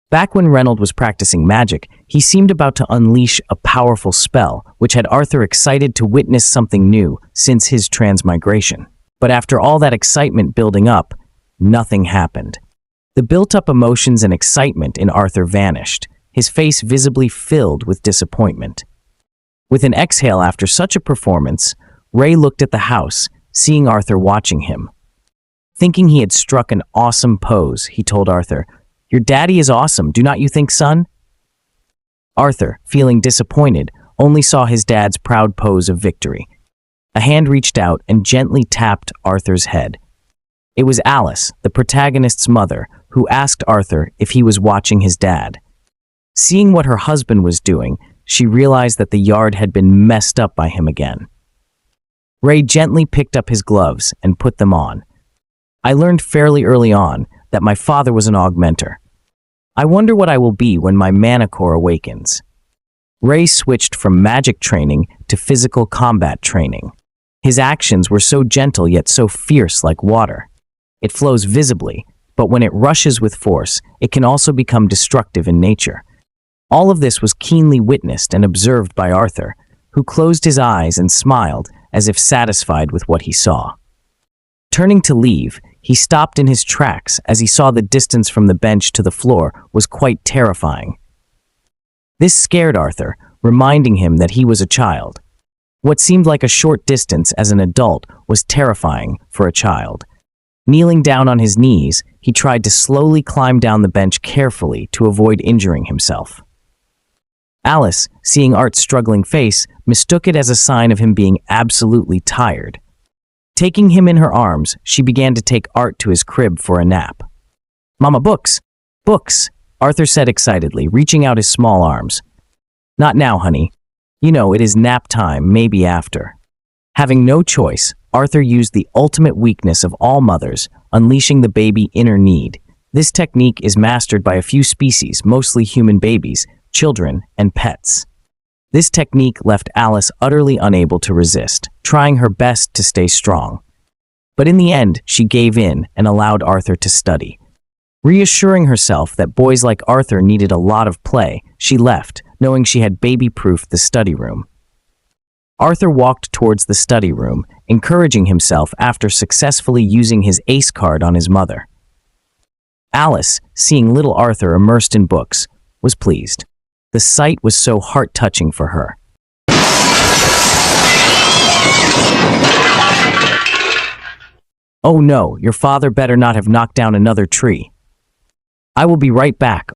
Back when Reynolds was practicing magic, he seemed about to unleash a powerful spell, which had Arthur excited to witness something new since his transmigration. But after all that excitement building up, nothing happened. The built-up emotions and excitement in Arthur vanished, his face visibly filled with disappointment. With an exhale after such a performance, Ray looked at the house, seeing Arthur watching him. Thinking he had struck an awesome pose, he told Arthur, "Your daddy is awesome, do not you think, son?" Arthur, feeling disappointed, only saw his dad's proud pose of victory. A hand reached out and gently tapped Arthur's head. It was Alice, the protagonist's mother, who asked Arthur if he was watching his dad. Seeing what her husband was doing, she realized that the yard had been messed up by him again. Ray gently picked up his gloves and put them on. "I learned fairly early on that my father was an augmenter. I wonder what I will be when my mana core awakens." Ray switched from magic training to physical combat training. His actions were so gentle yet so fierce like water. It flows visibly, but when it rushes with force, it can also become destructive in nature. All of this was keenly witnessed and observed by Arthur, who closed his eyes and smiled as if satisfied with what he saw. Turning to leave, he stopped in his tracks as he saw the distance from the bench to the floor was quite terrifying. This scared Arthur, reminding him that he was a child. What seemed like a short distance as an adult was terrifying for a child. Kneeling down on his knees, he tried to slowly climb down the bench carefully to avoid injuring himself. Alice, seeing Art's struggling face, mistook it as a sign of him being absolutely tired. Taking him in her arms, she began to take Art to his crib for a nap. "Mama, books! Books!" Arthur said excitedly, reaching out his small arms. "Not now, honey. You know, it is nap time, maybe after." Having no choice, Arthur used the ultimate weakness of all mothers, unleashing the baby inner need. This technique is mastered by a few species, mostly human babies, children, and pets. This technique left Alice utterly unable to resist, trying her best to stay strong. But in the end, she gave in and allowed Arthur to study. Reassuring herself that boys like Arthur needed a lot of play, she left, knowing she had baby-proofed the study room. Arthur walked towards the study room, encouraging himself after successfully using his ace card on his mother. Alice, seeing little Arthur immersed in books, was pleased. The sight was so heart-touching for her. "Oh no, your father better not have knocked down another tree." "I will be right back,"